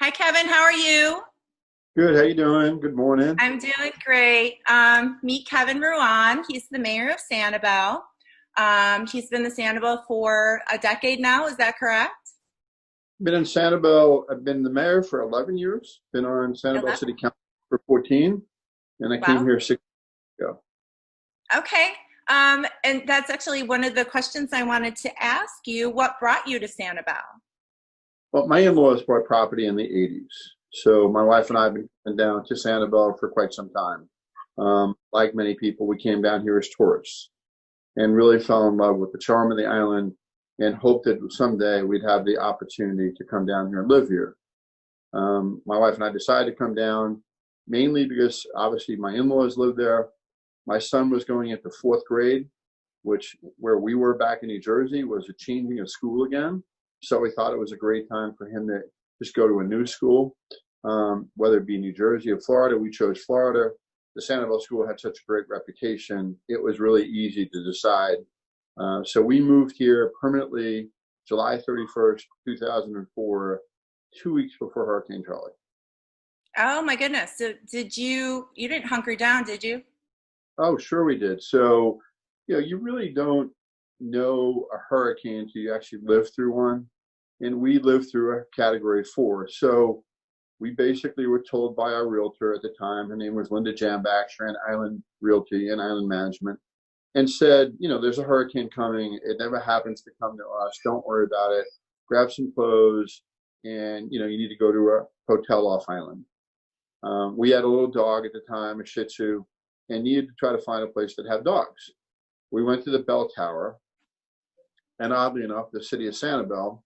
Hi, Kevin. How are you? Good. How you doing? Good morning. I'm doing great. Meet Kevin Ruane. He's the mayor of Sanibel. He's been the Sanibel for a decade now. Is that correct? Been in Sanibel. I've been the mayor for 11 years. Been on Sanibel 11. City Council for 14, and I came Wow. here 6 years ago. Okay. And that's actually one of the questions I wanted to ask you. What brought you to Sanibel? Well, my in-laws bought property in the 80s, so my wife and I have been down to Sanibel for quite some time. Like many people, we came down here as tourists and really fell in love with the charm of the island and hoped that someday we'd have the opportunity to come down here and live here. My wife and I decided to come down mainly because obviously my in-laws lived there. My son was going into fourth grade, which where we were back in New Jersey was a changing of school again. So we thought it was a great time for him to just go to a new school, whether it be New Jersey or Florida. We chose Florida. The Sanibel School had such a great reputation. It was really easy to decide. So we moved here permanently July 31st, 2004, 2 weeks before Hurricane Charlie. Oh my goodness. So you didn't hunker down, did you? Oh, sure we did. So, you really don't know a hurricane until you actually live through one. And we lived through a category 4. So we basically were told by our realtor at the time, her name was Linda Jambach, she ran Island Realty and Island Management, and said, there's a hurricane coming. It never happens to come to us. Don't worry about it. Grab some clothes and, you need to go to a hotel off island. We had a little dog at the time, a Shih Tzu, and needed to try to find a place that had dogs. We went to the bell tower, and oddly enough, the city of Sanibel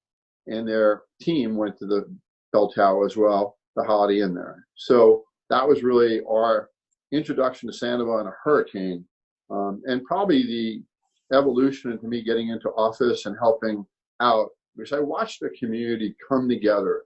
and their team went to the bell tower as well, the Holiday Inn there. So that was really our introduction to Sanibel and a hurricane, and probably the evolution into me getting into office and helping out, because I watched the community come together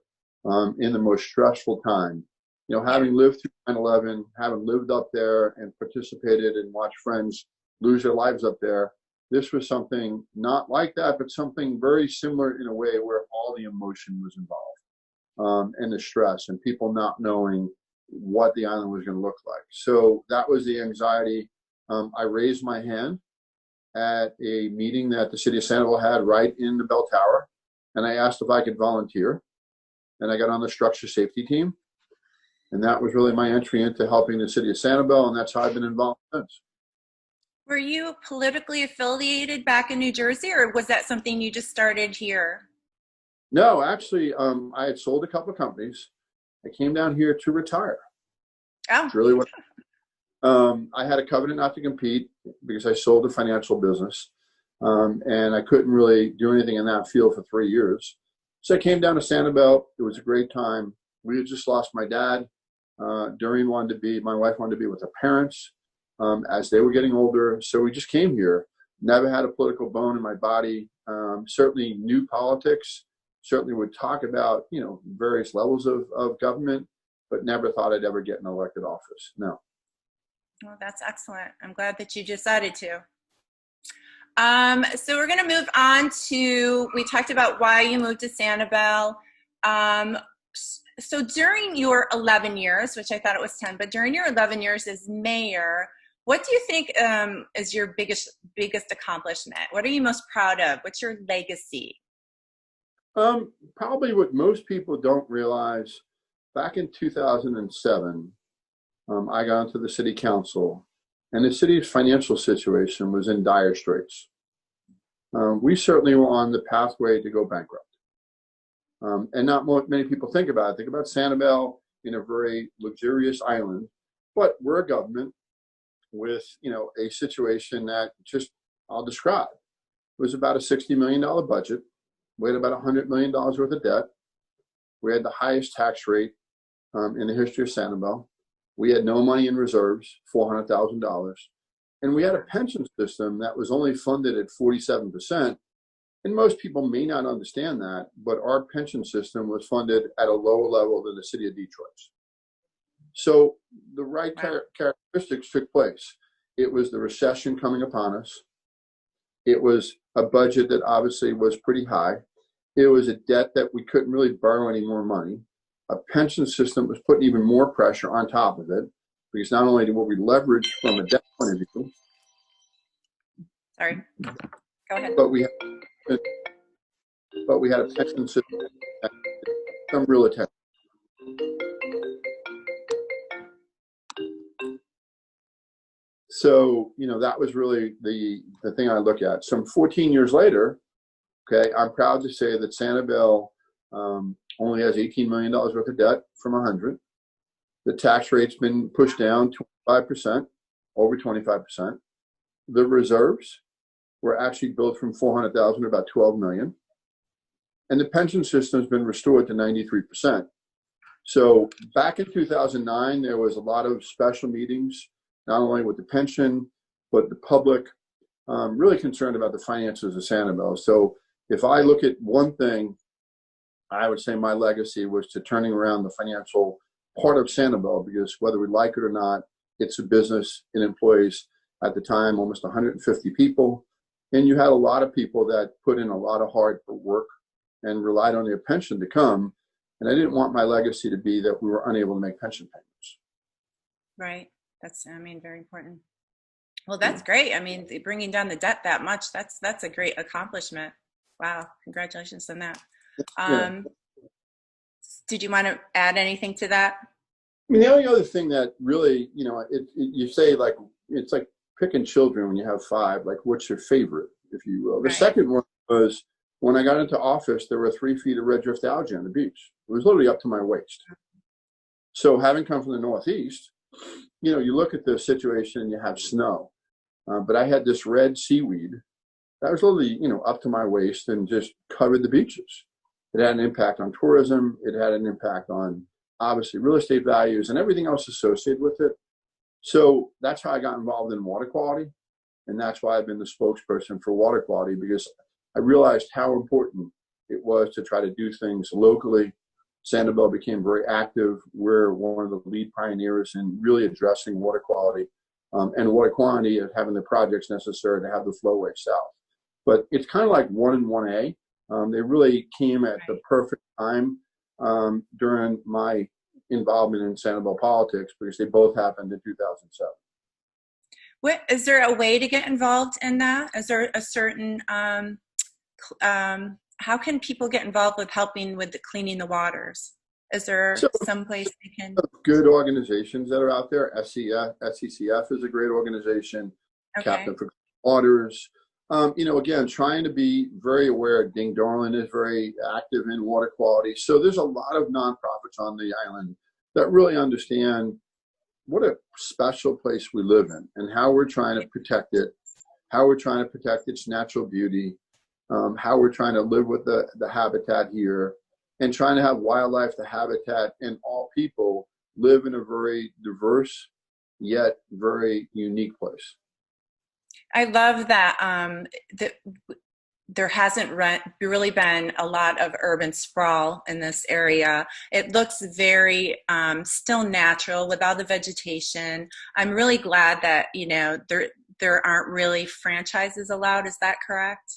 in the most stressful time. Having lived through 9/11, having lived up there and participated and watched friends lose their lives up there, this was something not like that, but something very similar in a way where all the emotion was involved, and the stress and people not knowing what the island was going to look like. So that was the anxiety. I raised my hand at a meeting that the city of Sanibel had right in the bell tower, and I asked if I could volunteer, and I got on the structure safety team. And that was really my entry into helping the city of Sanibel, and that's how I've been involved since. Were you politically affiliated back in New Jersey, or was that something you just started here? No, actually, I had sold a couple of companies. I came down here to retire. Oh, It's really what I had a covenant not to compete because I sold a financial business, and I couldn't really do anything in that field for 3 years. So I came down to Sanibel. It was a great time. We had just lost my dad. My wife wanted to be with her parents as they were getting older. So we just came here. Never had a political bone in my body. Certainly knew politics. Certainly would talk about, various levels of government, but never thought I'd ever get an elected office. No. well, that's excellent. I'm glad that you decided to. So we're going to move on to, we talked about why you moved to Sanibel. Um, so during your 11 years, which I thought it was 10, but during your 11 years as mayor, what do you think is your biggest accomplishment? What are you most proud of? What's your legacy? Probably what most people don't realize, back in 2007, I got into the city council, and the city's financial situation was in dire straits. We certainly were on the pathway to go bankrupt. And not many people think about it. Think about Sanibel in a very luxurious island, but we're a government with, a situation that just I'll describe. It was about a $60 million budget. We had about $100 million worth of debt. We had the highest tax rate in the history of Sanibel. We had no money in reserves, $400,000. And we had a pension system that was only funded at 47%. And most people may not understand that, but our pension system was funded at a lower level than the city of Detroit. So the right characteristics took place. It was the recession coming upon us. It was a budget that obviously was pretty high. It was a debt that we couldn't really borrow any more money. a pension system was putting even more pressure on top of it, because not only were we leveraged from a debt point of view, Sorry, go ahead. but we had a pension system that had some real attention. So, that was really the thing I look at. Some 14 years later, okay, I'm proud to say that Sanibel only has $18 million worth of debt from 100. The tax rate's been pushed down 25%, over 25%. The reserves were actually built from 400,000 to about 12 million. And the pension system has been restored to 93%. So back in 2009, there was a lot of special meetings, not only with the pension, but the public, really concerned about the finances of Sanibel. So if I look at one thing, I would say my legacy was to turning around the financial part of Sanibel, because whether we like it or not, it's a business. It employs, at the time, almost 150 people. And you had a lot of people that put in a lot of hard work and relied on their pension to come. And I didn't want my legacy to be that we were unable to make pension payments. Right. That's, very important. Well, that's great. Bringing down the debt that much, that's a great accomplishment. Wow. Congratulations on that. Yeah. Did you want to add anything to that? The only other thing that really, you say, like, it's like picking children when you have 5, like, what's your favorite, if you will. The second one was when I got into office, there were 3 feet of red drift algae on the beach. It was literally up to my waist. So having come from the Northeast, you look at the situation and you have snow. But I had this red seaweed that was literally, up to my waist and just covered the beaches. It had an impact on tourism. It had an impact on, obviously, real estate values and everything else associated with it. So that's how I got involved in water quality. And that's why I've been the spokesperson for water quality, because I realized how important it was to try to do things locally. Sanibel became very active. We're one of the lead pioneers in really addressing water quality and water quantity, and having the projects necessary to have the flowway south. But it's kind of like 1 and 1A. They really came at the perfect time during my involvement in Sanibel politics, because they both happened in 2007. Is there a way to get involved in that? Is there a certain, how can people get involved with helping with the cleaning the waters? Is there some place they can? Good organizations that are out there. SCCF is a great organization. Okay. Captain for Waters. Again, trying to be very aware. Ding Darlin is very active in water quality. So there's a lot of nonprofits on the island that really understand what a special place we live in, and how we're trying to protect it, how we're trying to protect its natural beauty, how we're trying to live with the habitat here, and trying to have wildlife, the habitat, and all people live in a very diverse yet very unique place. I love that there hasn't really been a lot of urban sprawl in this area. It looks very still natural with all the vegetation. I'm really glad that there aren't really franchises allowed. Is that correct?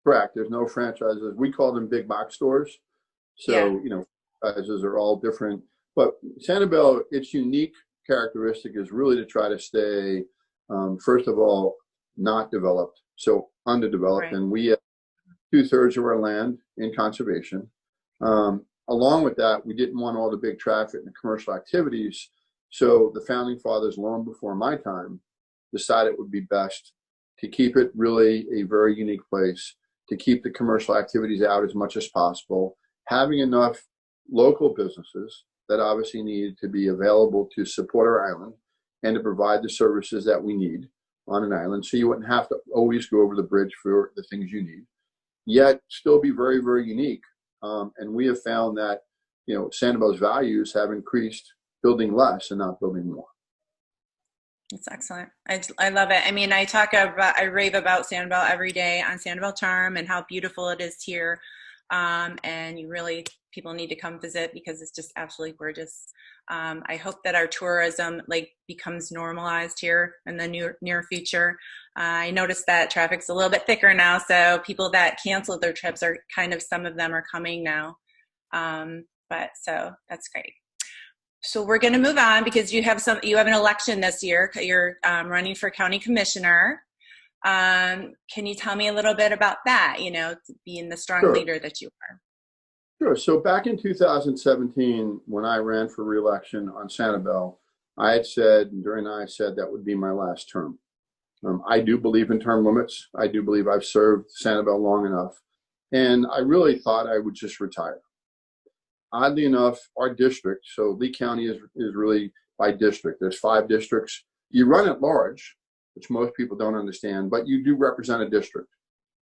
Correct. There's no franchises. We call them big box stores. So, franchises are all different. But Sanibel, its unique characteristic is really to try to stay, first of all, not developed, so underdeveloped. Right. And we have 2/3 of our land in conservation. Along with that, we didn't want all the big traffic and commercial activities. So the founding fathers, long before my time, decided it would be best to keep it really a very unique place, to keep the commercial activities out as much as possible, having enough local businesses that obviously needed to be available to support our island and to provide the services that we need on an island. So you wouldn't have to always go over the bridge for the things you need, yet still be very, very unique. And we have found that, Sanibel's values have increased building less and not building more. That's excellent. I love it. I rave about Sanibel every day on Sanibel Charm and how beautiful it is here. And people need to come visit because it's just absolutely gorgeous. I hope that our tourism becomes normalized here in the near future. I noticed that traffic's a little bit thicker now, so people that canceled their trips some of them are coming now. but so that's great. So we're going to move on because you have an election this year. You're running for county commissioner. Can you tell me a little bit about that, being the strong leader that you are? Sure. So back in 2017, when I ran for re-election on Sanibel, I said that would be my last term. I do believe in term limits. I do believe I've served Sanibel long enough. And I really thought I would just retire. Oddly enough, our district, so Lee County is really by district. There's 5 districts. You run at large, which most people don't understand, but you do represent a district.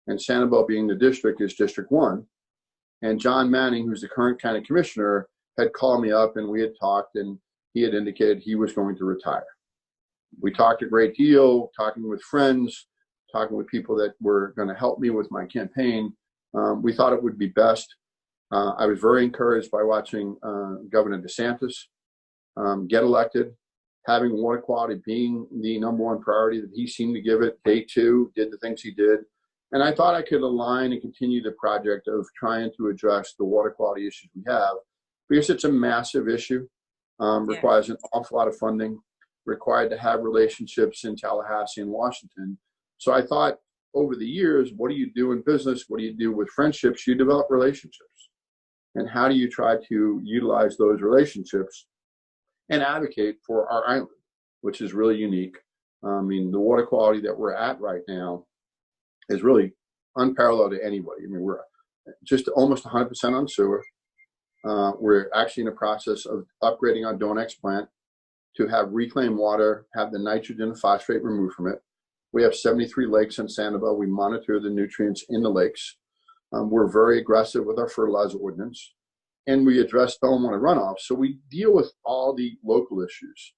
And Sanibel being the district is District 1. And John Manning, who's the current county commissioner, had called me up and we had talked, and he had indicated he was going to retire. We talked a great deal, talking with friends, talking with people that were going to help me with my campaign. We thought it would be best. I was very encouraged by watching Governor DeSantis get elected, having water quality being the number one priority that he seemed to give it. Day 2, did the things he did. And I thought I could align and continue the project of trying to address the water quality issues we have, because it's a massive issue, requires an awful lot of funding, required to have relationships in Tallahassee and Washington. So I thought, over the years, what do you do in business? What do you do with friendships? You develop relationships. And how do you try to utilize those relationships and advocate for our island, which is really unique? I mean, the water quality that we're at right now is really unparalleled to anybody. I mean, we're just almost 100% on sewer. We're actually in the process of upgrading our Donex plant to have reclaimed water, have the nitrogen and phosphate removed from it. We have 73 lakes in Sanibel. We monitor the nutrients in the lakes. We're very aggressive with our fertilizer ordinance, and we address stormwater runoff. So we deal with all the local issues.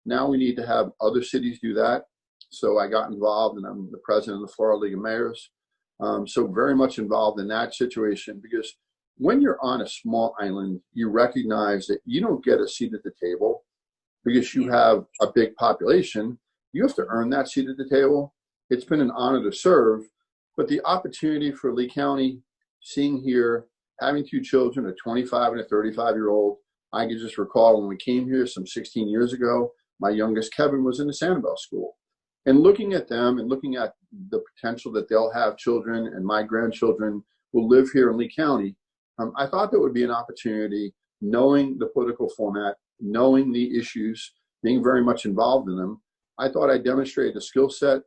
Now we need to have other cities do that. So I got involved, and I'm the president of the Florida League of Mayors. So very much involved in that situation, because when you're on a small island, you recognize that you don't get a seat at the table because you have a big population. You have to earn that seat at the table. It's been an honor to serve, but the opportunity for Lee County, seeing here, having 2 children, a 25 and a 35-year-old, I can just recall when we came here some 16 years ago, my youngest Kevin was in the Sanibel school. And looking at them and looking at the potential that they'll have children, and my grandchildren will live here in Lee County, I thought that would be an opportunity, knowing the political format, knowing the issues, being very much involved in them. I thought I demonstrated the skill set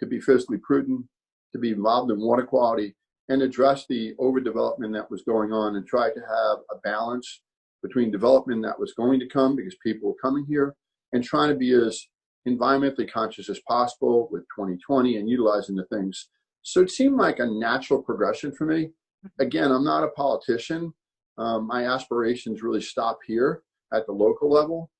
to be fiscally prudent, to be involved in water quality, and address the overdevelopment that was going on, and try to have a balance between development that was going to come because people were coming here, and trying to be as environmentally conscious as possible with 2020 and utilizing the things. So it seemed like a natural progression for me. Again, I'm not a politician. My aspirations really stop here at the local level.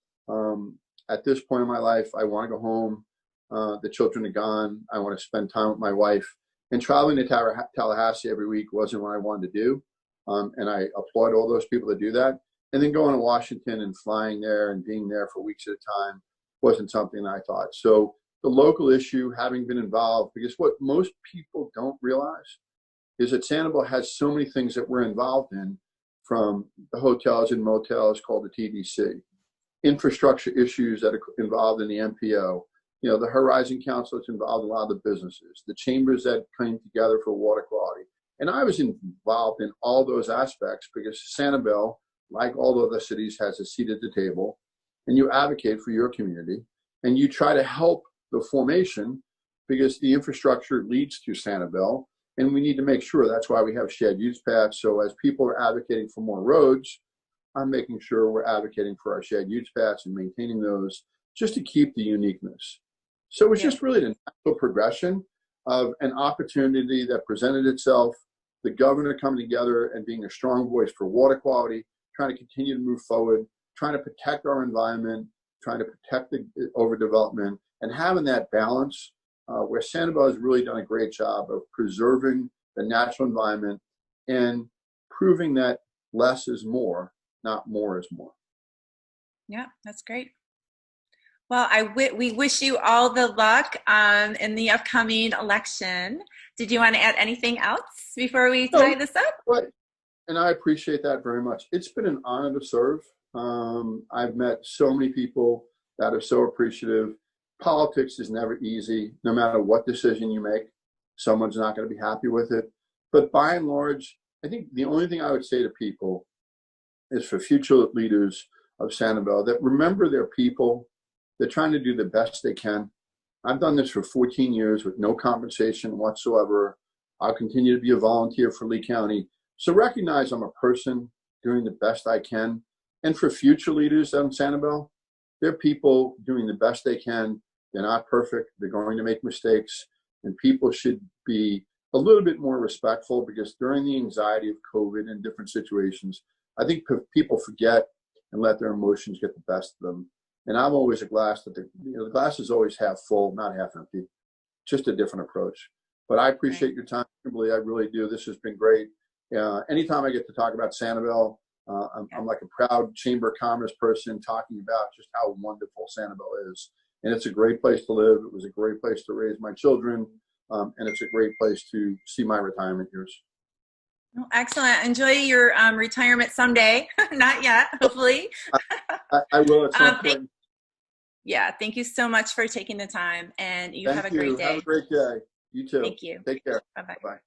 At this point in my life, I want to go home. The children are gone. I want to spend time with my wife. And traveling to Tallahassee every week wasn't what I wanted to do. And I applaud all those people that do that. And then going to Washington and flying there and being there for weeks at a time wasn't something I thought. So the local issue, having been involved, because what most people don't realize is that Sanibel has so many things that we're involved in, from the hotels and motels called the TDC, infrastructure issues that are involved in the MPO, the Horizon Council that's involved in a lot of the businesses, the chambers that came together for water quality. And I was involved in all those aspects because Sanibel, like all other cities, has a seat at the table, and you advocate for your community, and you try to help the formation because the infrastructure leads to Sanibel, and we need to make sure. That's why we have shared use paths. So as people are advocating for more roads, I'm making sure we're advocating for our shared use paths and maintaining those just to keep the uniqueness. So it was just really the natural progression of an opportunity that presented itself, the governor coming together and being a strong voice for water quality, trying to continue to move forward, trying to protect our environment, trying to protect the overdevelopment, and having that balance where Sanibel has really done a great job of preserving the natural environment and proving that less is more, not more is more. Yeah, that's great. Well, we wish you all the luck in the upcoming election. Did you want to add anything else before we tie this up? And I appreciate that very much. It's been an honor to serve. I've met so many people that are so appreciative. Politics is never easy. No matter what decision you make, someone's not going to be happy with it. But by and large, I think the only thing I would say to people is for future leaders of Sanibel that remember their people. They're trying to do the best they can. I've done this for 14 years with no compensation whatsoever. I'll continue to be a volunteer for Lee County. So recognize I'm a person doing the best I can. And for future leaders on Sanibel, they're people doing the best they can. They're not perfect. They're going to make mistakes. And people should be a little bit more respectful, because during the anxiety of COVID and different situations, I think people forget and let their emotions get the best of them. And I'm always a glass that the glass is always half full, not half empty. Just a different approach. But I appreciate your time, Kimberly. I really do. This has been great. Anytime I get to talk about Sanibel, I'm like a proud Chamber of Commerce person talking about just how wonderful Sanibel is. And it's a great place to live. It was a great place to raise my children. And it's a great place to see my retirement years. Oh, excellent. Enjoy your retirement someday. Not yet, hopefully. I will at some point. Yeah, thank you so much for taking the time, and you have a great day. Have a great day. You too. Thank you. Take care. Bye-bye. Bye.